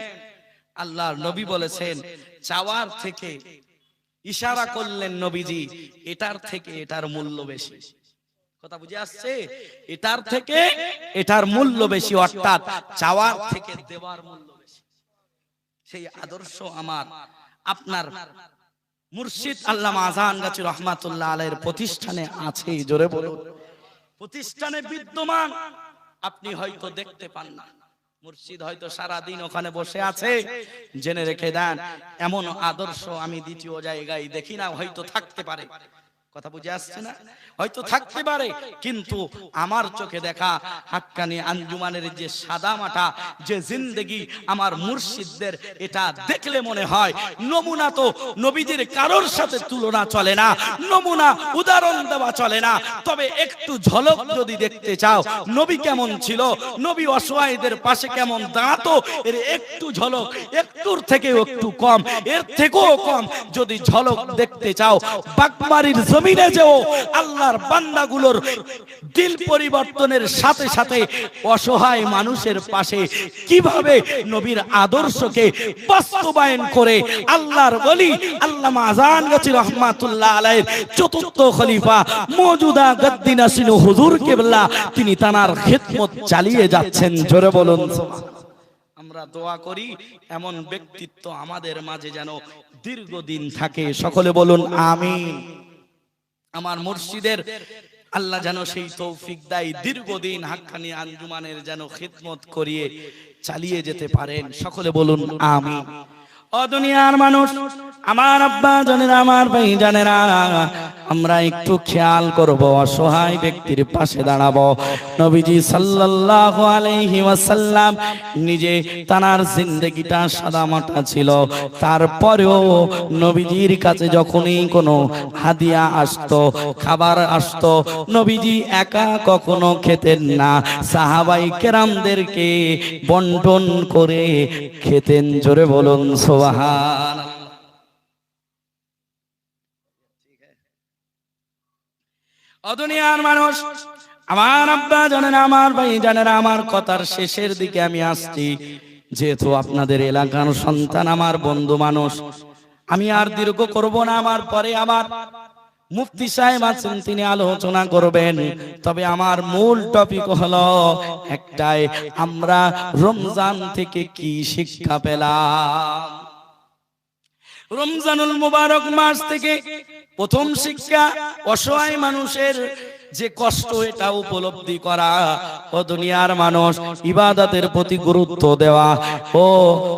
আল্লাহর নবী বলেছেন, চাওয়ার থেকে, ইশারা করলেন নবীজি, এটার থেকে এটার মূল্য বেশি। কথা বুঝে আসছে? এটার থেকে এটার মূল্য বেশি, অর্থাৎ চাওয়ার থেকে দেওয়ার মূল্য বেশি। সেই আদর্শ আমার আপনার মুর্শিদ আল্লামা আজানগাছি রহমাতুল্লাহ আলাইহির প্রতিষ্ঠানে আছে। জোরে বলুন, প্রতিষ্ঠানে বিদ্যমান। আপনি হয়তো দেখতে পান না, মুর্শিদ হয়তো সারা দিন ওখানে বসে আছে। জেনে রেখে দেন, এমন আদর্শ আমি দ্বিতীয় জায়গায় দেখি না। হয়তো থাকতে পারে, কথা বুঝে আসছে না? হয়তো থাকতে পারে, কিন্তু আমার চোখে দেখা হাক্কানি আঞ্জুমানের যে সাদা মাটা যে জিন্দেগি আমার মুর্শিদদের, এটা দেখলে মনে হয় নমুনা তো নবীজির কারোর সাথে তুলনা চলে না, নমুনা উদাহরণ দেওয়া চলে না। তবে একটু ঝলক যদি দেখতে চাও নবী কেমন ছিল, নবী অসহায়দের পাশে কেমন দাঁড়াতো, এর একটু ঝলক, একটুর থেকে একটু কম, এর থেকেও কম যদি ঝলক দেখতে চাও, বাগমারির জমিনে যেও আল্লাহর বান্দাগুলোর দিল পরিবর্তনের সাথে সাথে অসহায় মানুষের পাশে কিভাবে নবীর আদর্শকে বাস্তবায়ন করে আল্লাহর ওলি আল্লামা আজানগাছি রহমাতুল্লাহ আলাইহির চতুর্থ খলিফা মওজুদা গদ্দিনাসিন হুজুর কিবলা তিনি তানার খিদমত চালিয়ে যাচ্ছেন। জোরে বলুন সুবহানাল্লাহ। আমরা দোয়া করি এমন ব্যক্তিত্ব আমাদের মাঝে যেন দীর্ঘদিন থাকে। সকলে বলুন আমিন। আমার মুর্শিদের আল্লাহ যেন সেই তৌফিক দেয়, দীর্ঘদিন হাক্কানি আঞ্জুমানের যেন খিদমত করিয়ে চালিয়ে যেতে পারেন। সকলে বলুন আমিন। ও দুনিয়ার মানুষ, আমার আব্বা জানেরা, আমার ভাই জানেরা, আমরা একটু খেয়াল করব, অসহায় ব্যক্তির পাশে দাঁড়াবো। নবীজি সাল্লাল্লাহু আলাইহি ওয়াসাল্লাম নিজে তানার জিন্দেগিটা সাদামাটা ছিল, তারপরেও নবীজির কাছে যখনই কোনো হাদিয়া আসতো, খাবার আসতো, নবীজি একা কখনো খেতেন না, সাহাবাই কেরামদেরকে বন্টন করে খেতেন। জোরে বলুন সুবহানাল্লাহ। ও দুনিয়ার মানুষ, আমার আব্বা জানেন, আমার ভাই জানেন, আমার কথার শেষের দিকে আমি আসছি। যেহেতু আপনাদের এলাকার সন্তান, আমার বন্ধু মানুষ, আমি আর দীর্ঘ করব না। আমার পরে আমার মুফতি সাহেব আছেন, তিনি আলোচনা করবেন। তবে আমার মূল টপিক হলো একটাই, আমরা রমজান থেকে কি শিক্ষা পেলাম। রমজানুল মুবারক মাস থেকে প্রথম শিক্ষা, অসহায় মানুষের যে কষ্ট, এটা উপলব্ধি করা। ও দুনিয়ার মানুষ, ইবাদতের প্রতি গুরুত্ব দেওয়া। ও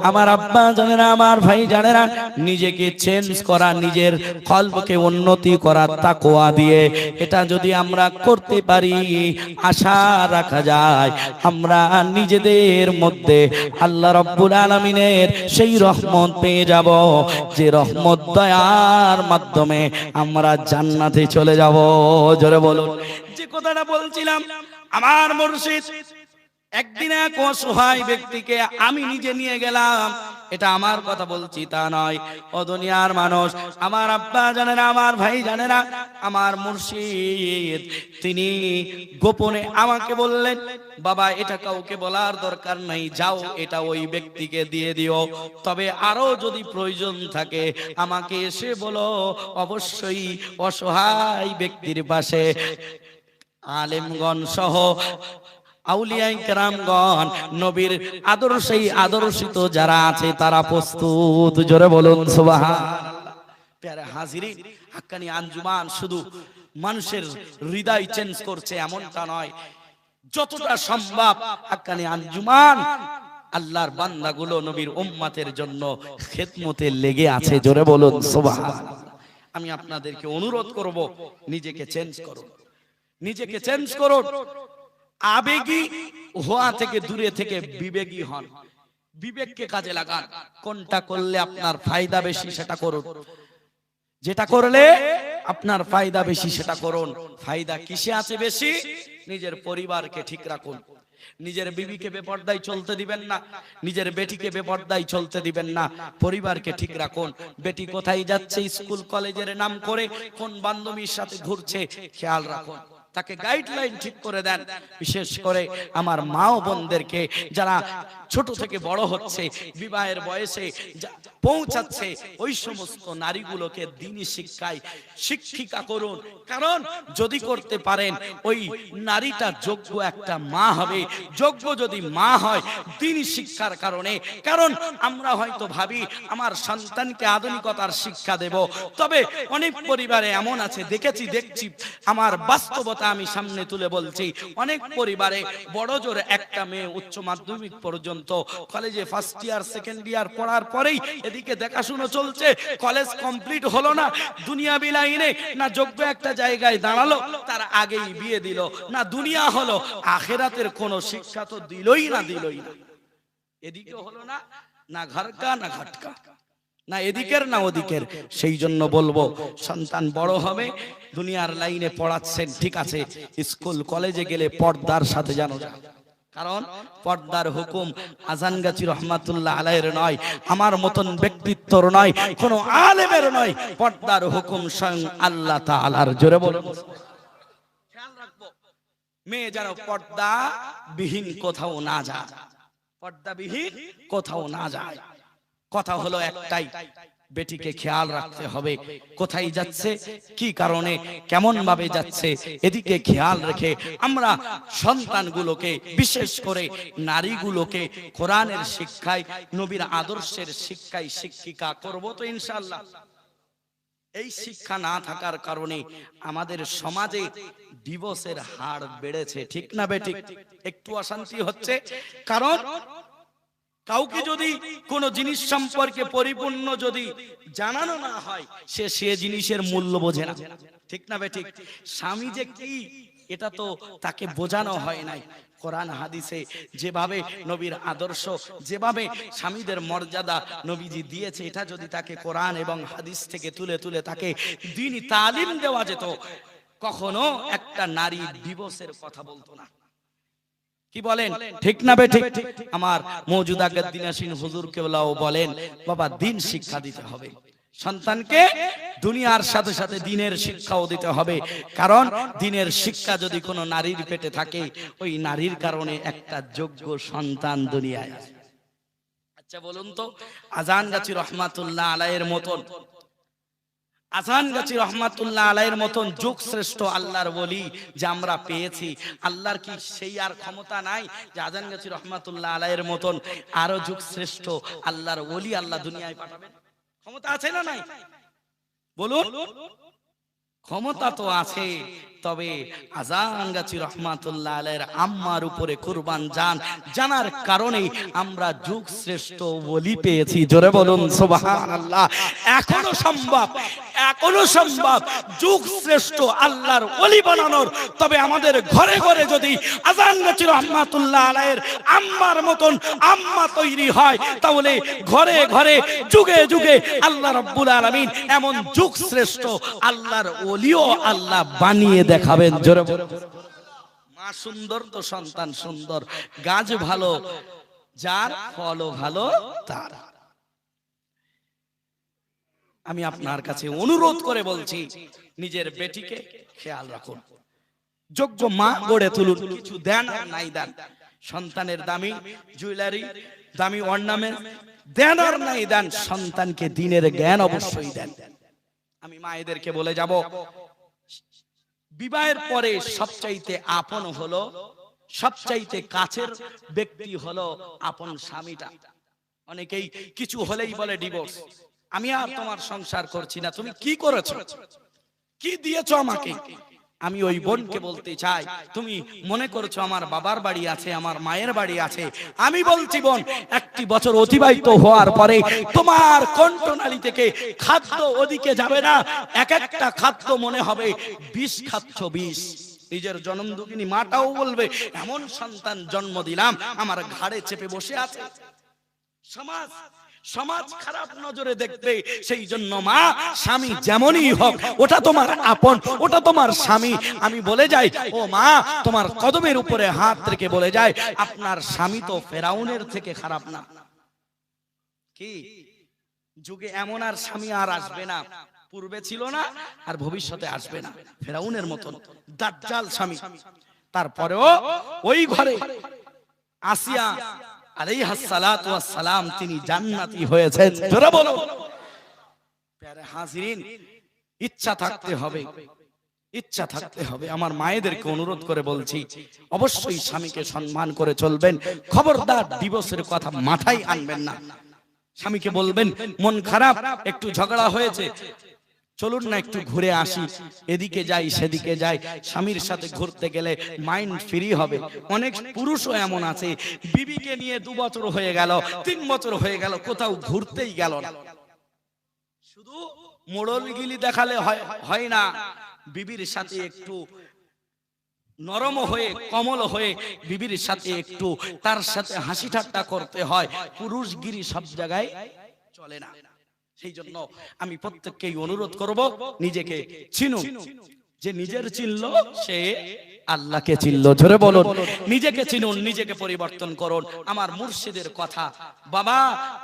আমার আব্বা জানেরা, আমার ভাই জানেরা, নিজেকে চেঞ্জ করা, নিজের কলবকে উন্নতি করা তাকওয়া দিয়ে, এটা যদি আমরা করতে পারি, আশা রাখা যায় আমরা নিজেদের মধ্যে আল্লাহ রাব্বুল আলামিনের সেই রহমত পেয়ে যাব, যে রহমত দয়ার মাধ্যমে আমরা জান্নাতে চলে যাব। জোরে বলুন। যে কথাটা বলছিলাম, আমার মুর্শিদ একদিন এক অসহায় ব্যক্তিকে আমি নিজে নিয়ে গেলাম। এটা আমার কথা বলছি, তা নয়। ও দুনিয়ার মানুষ, আমার আব্বা জানেনা, আমার ভাই জানেনা, আমার মুর্শিদ তিনি গোপনে আমাকে বললেন, বাবা এটা কাউকে বলার দরকার নাই, যাও এটা ওই ব্যক্তিকে দিয়ে দিও। তবে আরো যদি প্রয়োজন থাকে আমাকে এসে বলো। অবশ্যই অসহায় ব্যক্তির পাশে আলেমগণ সহ আউলিয়ায়ে কেরামগণ, নবীর আদর্শেই আদর্শিত যারা আছে তারা প্রস্তুত। জোরে বলুন সুবহানাল্লাহ। প্যারে হাজিরিন, হাক্কানি আঞ্জুমান শুধু মানুষের হৃদয় চেঞ্জ করছে এমনটা নয়, যতটা সম্ভব হাক্কানি আঞ্জুমান আল্লাহর বান্দাগুলো নবীর উম্মতের জন্য খেদমতে লেগে আছে। জোরে বলুন সুবহানাল্লাহ। আমি আপনাদেরকে অনুরোধ করব, নিজেকে চেঞ্জ করুন, নিজেকে চেঞ্জ করুন। আবেগী হওয়া থেকে দূরে থেকে বিবেকী হন, বিবেককে কাজে লাগান। কোনটা করলে আপনার ফায়দা বেশি সেটা করুন, যেটা করলে আপনার ফায়দা বেশি সেটা করুন। ফায়দা কিসে আছে বেশি? নিজের পরিবারকে ঠিক রাখুন, নিজের বিবিকে বেপরদায় চলতে দিবেন না, নিজের বেটিকে বেপরদায় চলতে দিবেন না, পরিবারকে ঠিক রাখুন। বেটি কোথায় যাচ্ছে, স্কুল কলেজের নাম করে কোন বান্ধবীর সাথে ঘুরছে, খেয়াল রাখুন, তাকে গাইডলাইন ঠিক করে দেন। বিশেষ করে আমার মা ও বোনদেরকে, যারা ছোট থেকে বড় হচ্ছে, বিবাহের বয়সে পৌঁছাচ্ছে, ওই সমস্ত নারীগুলোকে দ্বীনি শিক্ষায় শিক্ষিকা করুন। কারণ যদি করতে পারেন, ওই নারীটা যোগ্য একটা মা হবে। যোগ্য যদি মা হয় দ্বীনি শিক্ষার কারণে। কারণ আমরা হয়তো ভাবি আমার সন্তানকে আধুনিকতার শিক্ষা দেব, তবে অনেক পরিবারে এমন আছে, দেখছি, আমার বাস্তবতা আমি সামনে তুলে বলছি। অনেক পরিবারে বড় জোর একটা মেয়ে উচ্চ মাধ্যমিক পর্যন্ত, কলেজে ফার্স্ট ইয়ার সেকেন্ড ইয়ার পড়ার পরেই এদিকে দেখাশুনো চলছে, কলেজ কমপ্লিট হলো না, দুনিয়াবি লাইনে না যোগ্য একটা জায়গায় দাঁড়ালো, তার আগেই বিয়ে দিল। না দুনিয়া হলো, আখিরাতের কোনো শিক্ষা তো দিলই না। এদিকে হলো না, না ঘরকা না ঘটকা, না এদিকের না ওদিকের। সেই জন্য বলবো, সন্তান বড় হবে, দুনিয়ার লাইনে পড়াচ্ছেন ঠিক আছে, স্কুল কলেজে গেলে পর্দার সাথে জানো যায়। কারণ পর্দার হুকুম আজানগাছি রহমাতুল্লাহ আলাইহির নয়, আমার মতন ব্যক্তিত্বর নয়, কোন আলেমের নয়। পর্দার হুকুম স্বয়ং আল্লাহ তাআলার। জোরে বলুন। খেয়াল রাখবো, মেয়ে যেন পর্দা বিহীন কোথাও না যায়, পর্দা বিহীন কোথাও না যায়। কথা হলো একটাই, বেটিকে খেয়াল রাখতে হবে, কোথায় যাচ্ছে, কি কারণে, কেমন ভাবে যাচ্ছে, এদিকে খেয়াল রেখে আমরা সন্তানগুলোকে, বিশেষ করে নারীগুলোকে কোরআনের শিক্ষায়, নবীর আদর্শের শিক্ষায় শিক্ষিকা করব তো ইনশাআল্লাহ। এই শিক্ষা না থাকার কারণে আমাদের সমাজে ডিভোর্সের হার বেড়েছে, ঠিক না বেঠিক? একটু অশান্তি হচ্ছে, কারণ কাউকে যদি কোন জিনিস সম্পর্কে পরিপূর্ণ যদি জানানো না হয়, সে জিনিসের মূল্য বোঝে না, ঠিক না বেঠিক? স্বামী যে কি এটা তো তাকে বোঝানো হয় নাই। কোরআন হাদিসে যেভাবে নবীর আদর্শ, যেভাবে স্বামীদের মর্যাদা নবীজি দিয়েছে, এটা যদি তাকে কোরআন এবং হাদিস থেকে তুলে তুলে তাকে দ্বীনি তালিম দেওয়া যেত, কখনো একটা নারী ডিভোর্সের কথা বলতো না। কি বলেন, ঠিক না বেঠিক? আমার মওজুদ আগাদ্দিন আসিন হুজুর কেবলাও বলেন, বাবা দিন শিক্ষা দিতে হবে। সন্তানকে দুনিয়ার সাথে সাথে দ্বীনের শিক্ষাও দিতে হবে, কারণ দ্বীনের শিক্ষা যদি কোনো নারীর পেটে থাকে, ওই নারীর কারণে একটা যোগ্য সন্তান দুনিয়ায় আসে। আচ্ছা বলুন তো, আজান গাছী রহমাতুল্লাহ আলাইহির মতন, আজান গাছী রহমাতুল্লাহ আলাইহির মতন যুগ শ্রেষ্ঠ আল্লাহর ওলি যে আমরা পেয়েছি, আল্লাহর কি সেই আর ক্ষমতা নাই যে আজান গাছী রহমাতুল্লাহ আলাইহির মতন আরো যুগ শ্রেষ্ঠ আল্লাহর ওলি আল্লাহ দুনিয়ায় পাঠাবেন? ক্ষমতা আছে না নাই? বলুন। ক্ষমতা তো আছে, তবে আজান গাছী রহমাতুল্লাহ আলাইহির আম্মার উপরে কুরবান জান জানার কারণে আমরা যুগ শ্রেষ্ঠ ওলি পেয়েছি। জোরে বলুন সুবহানাল্লাহ। এখনো সম্ভব, এখনো সম্ভব যুগ শ্রেষ্ঠ আল্লাহর ওলি বানানোর। তবে আমাদের ঘরে ঘরে যদি আজান গাছী রহমাতুল্লাহ আলাইহির আম্মার মতন আম্মা তৈরি হয়, তাহলে ঘরে ঘরে যুগে যুগে আল্লাহ রাব্বুল আলামিন এমন যুগ শ্রেষ্ঠ আল্লাহর ওলিও আল্লাহ বানিয়ে দেখাবেন। জোরে মা সুন্দর তো সন্তান সুন্দর, গাছ ভালো যার, ফলও ভালো তার। আমি আপনার কাছে অনুরোধ করে বলছি, নিজের বেটিকে খেয়াল রাখুন, যোগ্য মা গড়ে তুলুন। কিছু দেন আর নাই দেন, সন্তানের দামি জুয়েলারি, দামি অর্নামেন্ট দেন আর নাই দেন, সন্তানকে দ্বীনের জ্ঞান অবশ্যই দেন। আমি মায়েদেরকে বলে যাব, বিবাহের পরে সবচাইতে আপন হলো, সবচাইতে কাছের ব্যক্তি হলো আপন স্বামীটা। অনেকেই কিছু হলেই বলে ডিভোর্স, আমি আর তোমার সংসার করছি না। তুমি কি করেছো, কি দিয়েছো আমাকে? আমি ওই বোনকে বলতে চাই, তুমি মনে করছো আমার বাবার বাড়ি আছে, আমার মায়ের বাড়ি আছে। আমি বলছি বোন, একটি বছর অতিবাহিত হওয়ার পরে তোমার কণ্ঠনালী থেকে খাদ্য ওদিকে যাবে না। এক একটা খাদ্য মনে হবে বিষ খাচ্ছ, বিষ। নিজের জন্মদুঃখিনী মাটাও বলবে, এমন সন্তান জন্ম দিলাম আমার ঘাড়ে চেপে বসে আছে। সমাজ সমাজ খারাপ নজরে দেখবে। সেই জন্য মা, স্বামী যেমনই হোক, ওটা তোমার আপন, ওটা তোমার স্বামী। আমি বলে যাই, ও মা, তোমার কদমের উপরে হাত রেখে বলে যায়, আপনার স্বামী তো ফেরাউনের থেকে খারাপ না। কি যুগে এমন আর স্বামী আর আসবে না, পূর্বে ছিল না আর ভবিষ্যতে আসবে না। ফেরাউনের মতন দাজ্জাল স্বামী। তারপরেও ওই ঘরে আসিয়া আলাইহিস সালাতু ওয়াস সালাম তিনি জান্নাতি হয়েছেন। জোরে বলো। প্যারে হাজিরিন, ইচ্ছা থাকতে হবে, ইচ্ছা থাকতে হবে। আমার মায়েদেরকে অনুরোধ করে বলছি, অবশ্যই স্বামীকে সম্মান করে চলবেন। খবরদার ডিভোর্সের কথা মাথায় আনবেন না। স্বামীকে বলবেন, মন খারাপ, একটু ঝগড়া হয়েছে, চলুন না একটু ঘুরে আসি, এদিকে যাই সেদিকে যাই। স্বামীর সাথে ঘুরতে গেলে মাইন্ড ফ্রি হবে। অনেক পুরুষও এমন আছে, বিবিকে নিয়ে 2 বছর হয়ে গেল, 3 বছর হয়ে গেল, কোথাও ঘুরতেই গেল না। শুধু মোড়লগিলি দেখালে হয় না, বিবির সাথে একটু নরম হয়ে, কমল হয়ে বিবির সাথে একটু তার সাথে হাসি ঠাট্টা করতে হয়। পুরুষগিরি সব জায়গায় চলে না। সেই জন্য আমি প্রত্যেককেই অনুরোধ করব, নিজেকে চিনুন। যে নিজের চিনল সে আল্লাহকে চিনল। জোরে বলুন, নিজেকে চিনুন, নিজেকে পরিবর্তন করুন। আমার মুর্শিদের কথা, বাবা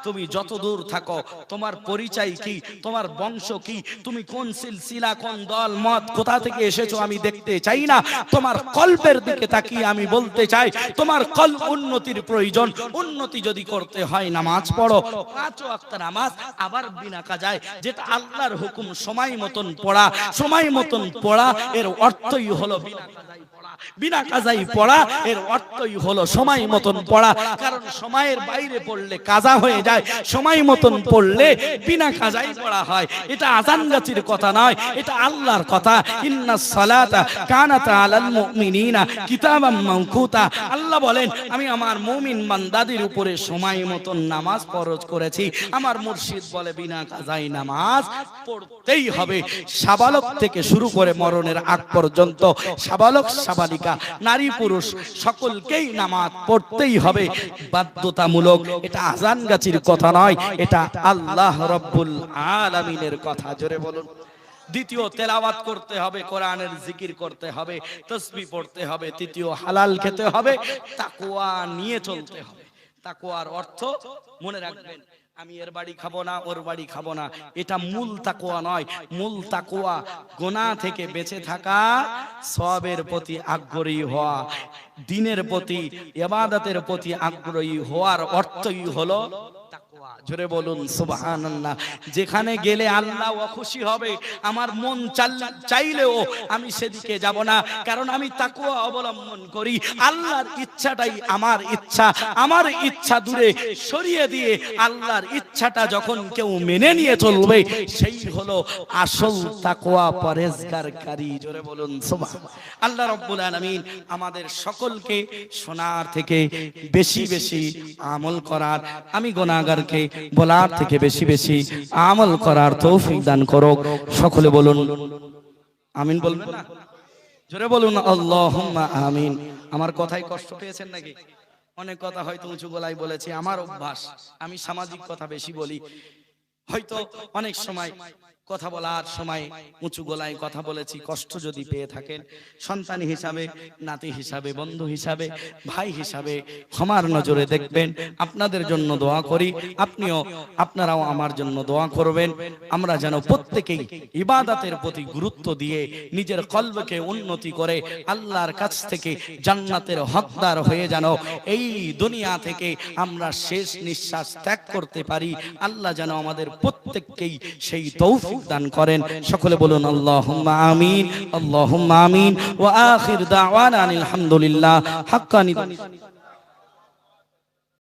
তুমি যত দূর থাকো, তোমার পরিচয় কি, তোমার বংশ কি, তুমি কোন সিলসিলা, কোন দল মত, কোথা থেকে এসেছো আমি দেখতে চাই না। তোমার কলবের দিকে তাকিয়ে আমি বলতে চাই, তোমার কলব উন্নতির প্রয়োজন। উন্নতি যদি করতে হয়, নামাজ পড়ো, 5 ওয়াক্ত নামাজ, আবার বিনা কাজায়, যেটা আল্লাহর হুকুম, সময় মতন পড়া। সময় মতন পড়া এর অর্থই হলো বিনা কাজায় পড়া। বিনা কাজাই পড়া এর অর্থই হলো সময় মতন পড়া। কারণ সময়ের বাইরে পড়লে কাজা হয়ে যায়, সময় মতন পড়লে বিনা কাজাই পড়া হয়। এটা আজান গাছির কথা নয়, এটা আল্লাহর কথা। ইন্নাস সালাতা কানাত আলাল মুমিনিনা কিতাবাম মাওকুতা। আল্লাহ বলেন, আমি আমার মুমিন বান্দাদের উপরে সময় মতন নামাজ ফরজ করেছি। আমার মুর্শিদ বলে, বিনা কাজাই নামাজ পড়তেই হবে। সাবালক থেকে শুরু করে মরণের আগ পর্যন্ত সাবালক সাবালিকা, নারী পুরুষ সকলকেই নামাজ পড়তেই হবে, বাধ্যতামূলক। এটা আজান গাছির কথা নয়, এটা আল্লাহ রাব্বুল আলামিনের কথা। জোরে বলুন। দ্বিতীয়, তেলাওয়াত করতে হবে, কোরআনের জিকির করতে হবে, তাসবিহ পড়তে হবে। তৃতীয়, হালাল খেতে হবে, তাকওয়া নিয়ে চলতে হবে। তাকওয়ার অর্থ মনে রাখবেন, আমি এর বাড়ি খাবো না, ওর বাড়ি খাবো না, এটা মূল তাকওয়া নয়। মূল তাকওয়া গুনাহ থেকে বেঁচে থাকা, সওয়াবের প্রতি আগ্রহী হওয়া, দ্বীনের প্রতি, ইবাদতের প্রতি আগ্রহী হওয়ার অর্থই হলো তাকওয়া। জোরে বলুন সুবহানাল্লাহ। যেখানে গেলে আল্লাহ খুশি হবে, আমার মন চাইলেও আমি সেদিকে যাব না, কারণ আমি তাকওয়া অবলম্বন করি। আল্লাহর ইচ্ছাটাই আমার ইচ্ছা, আমার ইচ্ছা দূরে সরিয়ে দিয়ে আল্লাহর ইচ্ছাটা যখন কেউ মেনে নিয়ে চলবে, সেই হলো আসল তাকওয়া, পরহেজগারকারী। জোরে বলুন সুবহানাল্লাহ। আল্লাহ রাব্বুল আলামিন আমাদের সকলকে শোনার থেকে বেশি বেশি আমল করার, আমি গুনাহগারকে বলার থেকে বেশি বেশি আমল করার তৌফিক দান করুক। সকলে বলুন আমিন। বলবেন না? জোরে বলুন আল্লাহুম্মা আমিন। আমার কথায় কষ্ট পেয়েছেন নাকি? অনেক কথা হয়তো উঁচু গলায় বলেছি, আমার অভ্যাস, আমি সামাজিক কথা বেশি বলি। হয়তো অনেক সময় কথা বলার সময় উঁচু গলায় কথা বলেছি, কষ্ট যদি পেয়ে থাকেন, সন্তান হিসাবে, নাতি হিসাবে, বন্ধু হিসাবে, ভাই হিসাবে ক্ষমার নজরে দেখবেন। আপনাদের জন্য দোয়া করি, আপনারাও আমার জন্য দোয়া করবেন। আমরা যেন প্রত্যেকেই ইবাদতের প্রতি গুরুত্ব দিয়ে নিজের কলবকে উন্নতি করে আল্লাহর কাছ থেকে জান্নাতের হকদার হয়ে যেন এই দুনিয়া থেকে আমরা শেষ নিঃশ্বাস ত্যাগ করতে পারি। আল্লাহ যেন আমাদের প্রত্যেককেই সেই তৌফিক দান করেন। সকলে বলুন আল্লাহুম্মা আমিন, আল্লাহুম্মা আমিন। ওয়া আখির দাওয়ানা আলহামদুলিল্লাহ। হাক্কানি।